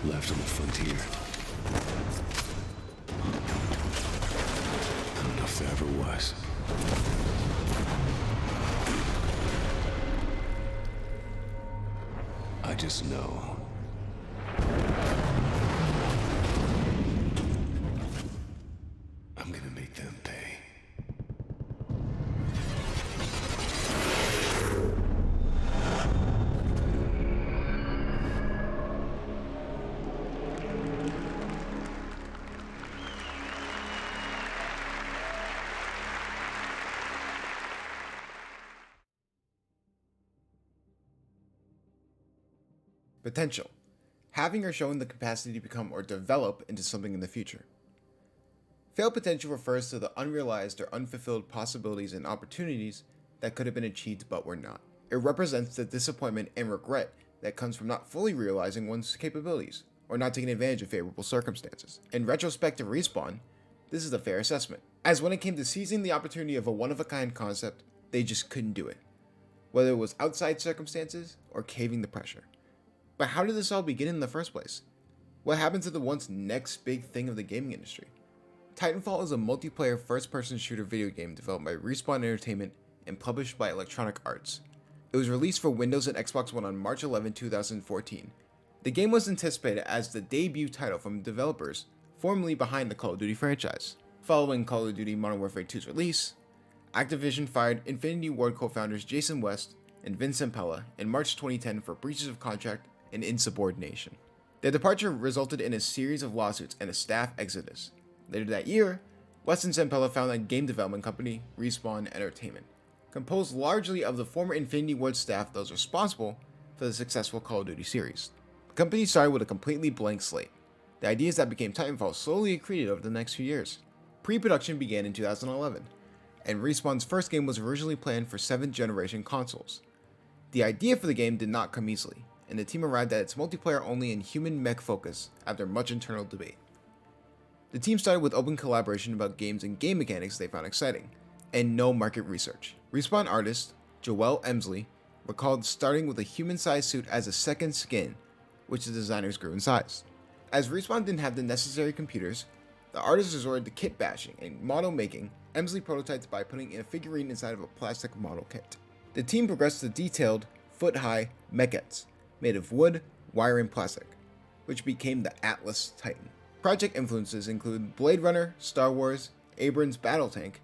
left on the frontier. I don't know if there ever was. I just know. I'm gonna make them pay. Potential. Having or showing the capacity to become or develop into something in the future. Failed potential refers to the unrealized or unfulfilled possibilities and opportunities that could have been achieved but were not. It represents the disappointment and regret that comes from not fully realizing one's capabilities or not taking advantage of favorable circumstances. In retrospective Respawn, this is a fair assessment, as when it came to seizing the opportunity of a one-of-a-kind concept, they just couldn't do it, whether it was outside circumstances or caving the pressure. But how did this all begin in the first place? What happened to the once next big thing of the gaming industry? Titanfall is a multiplayer first-person shooter video game developed by Respawn Entertainment and published by Electronic Arts. It was released for Windows and Xbox One on March 11, 2014. The game was anticipated as the debut title from developers formerly behind the Call of Duty franchise. Following Call of Duty Modern Warfare 2's release, Activision fired Infinity Ward co-founders Jason West and Vince Zampella in March 2010 for breaches of contract and insubordination. Their departure resulted in a series of lawsuits and a staff exodus. Later that year, West and Zampella founded a game development company, Respawn Entertainment, composed largely of the former Infinity Ward staff that was responsible for the successful Call of Duty series. The company started with a completely blank slate. The ideas that became Titanfall slowly accreted over the next few years. Pre-production began in 2011, and Respawn's first game was originally planned for 7th generation consoles. The idea for the game did not come easily, and the team arrived at its multiplayer only and human mech focus after much internal debate. The team started with open collaboration about games and game mechanics they found exciting, and no market research. Respawn artist Joel Emsley recalled starting with a human-sized suit as a second skin, which the designers grew in size. As Respawn didn't have the necessary computers, the artists resorted to kit bashing and model making. Emsley prototyped by putting in a figurine inside of a plastic model kit. The team progressed to detailed, foot-high mechettes made of wood, wire, and plastic, which became the Atlas Titan. Project influences include Blade Runner, Star Wars, Abrams' Battletank,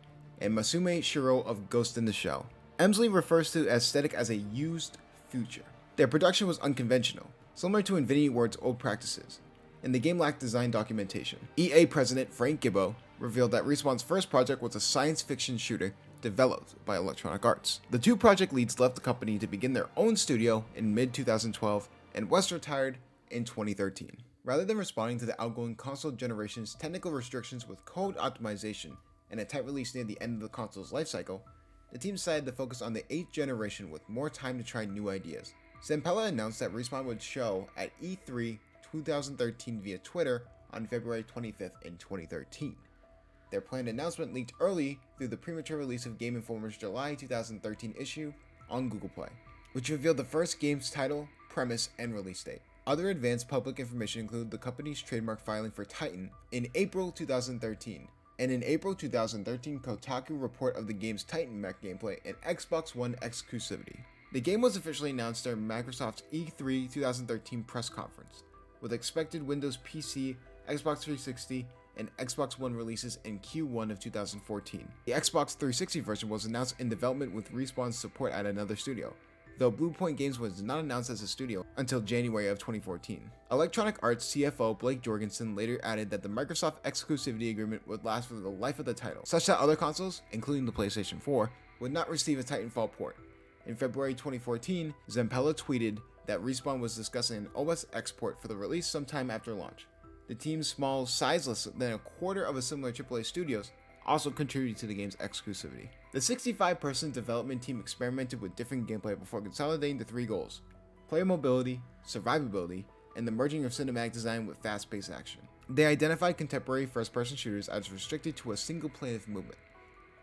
and Masume Shiro of Ghost in the Shell. Emsley refers to the aesthetic as a used future. Their production was unconventional, similar to Infinity Ward's old practices, and the game lacked design documentation. EA president Frank Gibbo revealed that Respawn's first project was a science fiction shooter developed by Electronic Arts. The two project leads left the company to begin their own studio in mid-2012, and West retired in 2013. Rather than responding to the outgoing console generation's technical restrictions with code optimization and a tight release near the end of the console's lifecycle, the team decided to focus on the 8th generation with more time to try new ideas. Zampella announced that Respawn would show at E3 2013 via Twitter on February 25th in 2013. Their planned announcement leaked early through the premature release of Game Informer's July 2013 issue on Google Play, which revealed the first game's title, premise, and release date. Other advanced public information include the company's trademark filing for Titan in April 2013, and in April 2013 Kotaku report of the game's Titan mech gameplay and Xbox One exclusivity. The game was officially announced during Microsoft's E3 2013 press conference, with expected Windows PC, Xbox 360, and Xbox One releases in Q1 of 2014. The Xbox 360 version was announced in development with Respawn's support at another studio, though Bluepoint Games was not announced as a studio until January of 2014. Electronic Arts CFO Blake Jorgensen later added that the Microsoft exclusivity agreement would last for the life of the title, such that other consoles, including the PlayStation 4, would not receive a Titanfall port. In February 2014, Zampella tweeted that Respawn was discussing an OS export for the release sometime after launch. The team's small size, less than a quarter of a similar AAA studios, also contributed to the game's exclusivity. The 65-person development team experimented with different gameplay before consolidating the 3 goals: player mobility, survivability, and the merging of cinematic design with fast-paced action. They identified contemporary first-person shooters as restricted to a single plane of movement.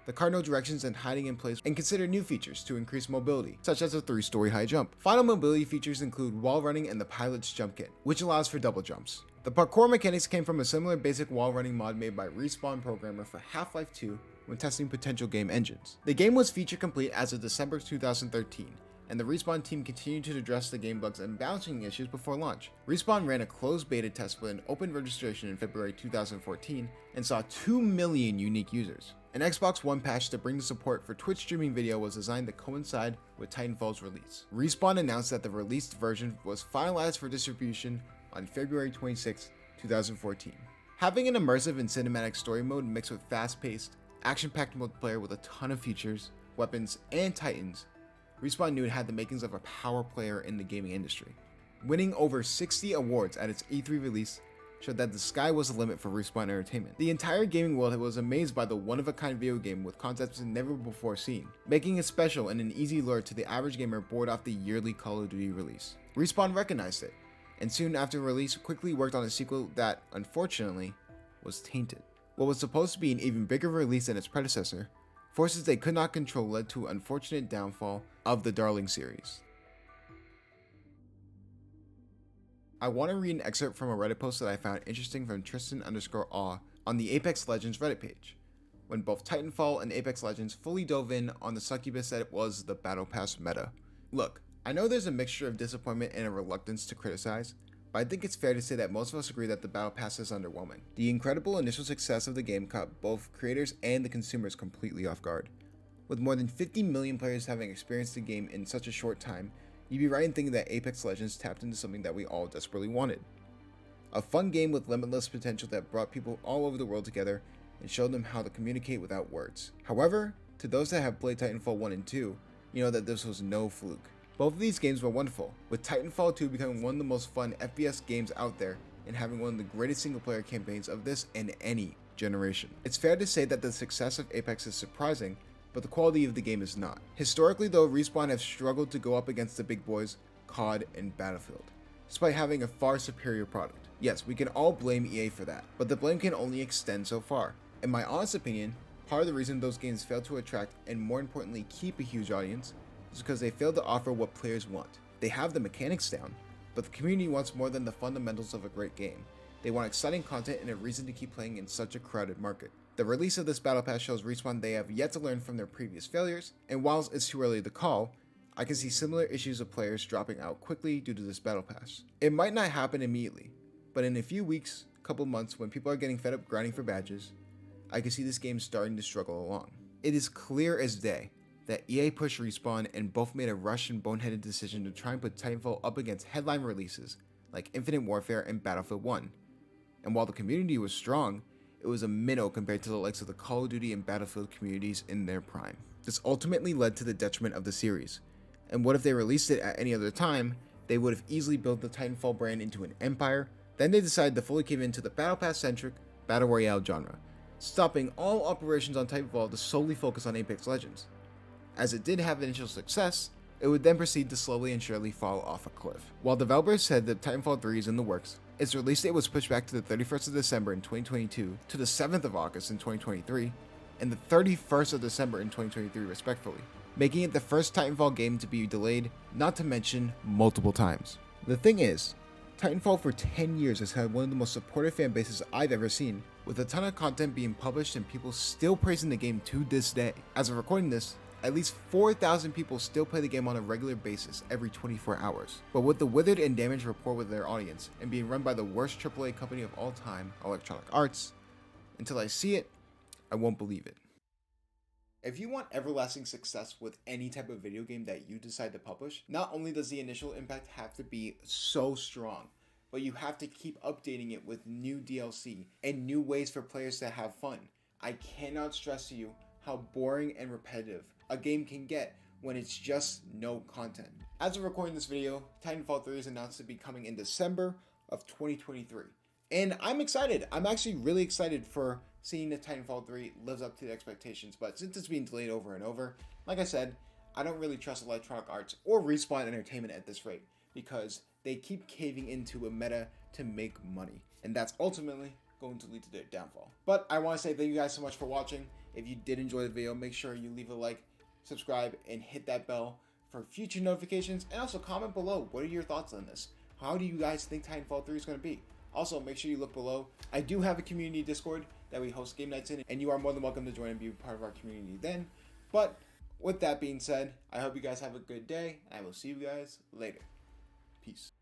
the cardinal directions and hiding in place, and consider new features to increase mobility, such as a 3-story high jump. Final mobility features include wall running and the pilot's jump kit, which allows for double jumps. The parkour mechanics came from a similar basic wall running mod made by Respawn programmer for Half-Life 2 when testing potential game engines. The game was feature complete as of December 2013, and the Respawn team continued to address the game bugs and balancing issues before launch. Respawn ran a closed beta test with an open registration in February 2014 and saw 2 million unique users. An Xbox One patch to bring the support for Twitch streaming video was designed to coincide with Titanfall's release. Respawn announced that the released version was finalized for distribution on February 26, 2014. Having an immersive and cinematic story mode mixed with fast-paced, action-packed multiplayer with a ton of features, weapons, and titans, Respawn knew it had the makings of a power player in the gaming industry. Winning over 60 awards at its E3 release showed that the sky was the limit for Respawn Entertainment. The entire gaming world was amazed by the one-of-a-kind video game with concepts never before seen, making it special and an easy lure to the average gamer bored off the yearly Call of Duty release. Respawn recognized it, and soon after release quickly worked on a sequel that, unfortunately, was tainted. What was supposed to be an even bigger release than its predecessor, forces they could not control led to an unfortunate downfall of the darling series. I want to read an excerpt from a Reddit post that I found interesting from Tristan_Aw on the Apex Legends Reddit page, when both Titanfall and Apex Legends fully dove in on the succubus that it was the Battle Pass meta. Look, I know there's a mixture of disappointment and a reluctance to criticize, but I think it's fair to say that most of us agree that the Battle Pass is underwhelming. The incredible initial success of the game caught both creators and the consumers completely off guard. With more than 50 million players having experienced the game in such a short time, you'd be right in thinking that Apex Legends tapped into something that we all desperately wanted. A fun game with limitless potential that brought people all over the world together and showed them how to communicate without words. However, to those that have played Titanfall 1 and 2, you know that this was no fluke. Both of these games were wonderful, with Titanfall 2 becoming one of the most fun FPS games out there and having one of the greatest single-player campaigns of this and any generation. It's fair to say that the success of Apex is surprising, but the quality of the game is not. Historically though, Respawn have struggled to go up against the big boys, COD and Battlefield, despite having a far superior product. Yes, we can all blame EA for that, but the blame can only extend so far. In my honest opinion, part of the reason those games failed to attract and more importantly keep a huge audience is because they failed to offer what players want. They have the mechanics down, but the community wants more than the fundamentals of a great game. They want exciting content and a reason to keep playing in such a crowded market. The release of this Battle Pass shows Respawn they have yet to learn from their previous failures, and whilst it's too early to call, I can see similar issues of players dropping out quickly due to this Battle Pass. It might not happen immediately, but in a few weeks, couple months, when people are getting fed up grinding for badges, I can see this game starting to struggle along. It is clear as day that EA pushed Respawn and both made a rushed and boneheaded decision to try and put Titanfall up against headline releases like Infinite Warfare and Battlefield 1. And while the community was strong, it was a minnow compared to the likes of the Call of Duty and Battlefield communities in their prime. This ultimately led to the detriment of the series, and what if they released it at any other time? They would have easily built the Titanfall brand into an empire. Then they decided to fully cave into the Battle Pass centric Battle Royale genre, stopping all operations on Titanfall to solely focus on Apex Legends. As it did have initial success, it would then proceed to slowly and surely fall off a cliff. While developers said that Titanfall 3 is in the works, its release date was pushed back to the 31st of December in 2022 to the 7th of August in 2023 and the 31st of December in 2023 respectively, making it the first Titanfall game to be delayed, not to mention multiple times. The thing is, Titanfall for 10 years has had one of the most supportive fan bases I've ever seen, with a ton of content being published and people still praising the game to this day. As of recording this, at least 4,000 people still play the game on a regular basis every 24 hours. But with the withered and damaged rapport with their audience, and being run by the worst AAA company of all time, Electronic Arts, until I see it, I won't believe it. If you want everlasting success with any type of video game that you decide to publish, not only does the initial impact have to be so strong, but you have to keep updating it with new DLC and new ways for players to have fun. I cannot stress to you how boring and repetitive a game can get when it's just no content. As of recording this video, Titanfall 3 is announced to be coming in December of 2023. And I'm excited. I'm actually really excited for seeing if Titanfall 3 lives up to the expectations. But since it's being delayed over and over, like I said, I don't really trust Electronic Arts or Respawn Entertainment at this rate, because they keep caving into a meta to make money. And that's ultimately going to lead to their downfall. But I want to say thank you guys so much for watching. If you did enjoy the video, make sure you leave a like, subscribe, and hit that bell for future notifications. And also comment below, what are your thoughts on this? How do you guys think Titanfall 3 is going to be? Also, make sure you look below. I do have a community Discord that we host game nights in, and you are more than welcome to join and be part of our community then. But with that being said, I hope you guys have a good day, and I will see you guys later. Peace.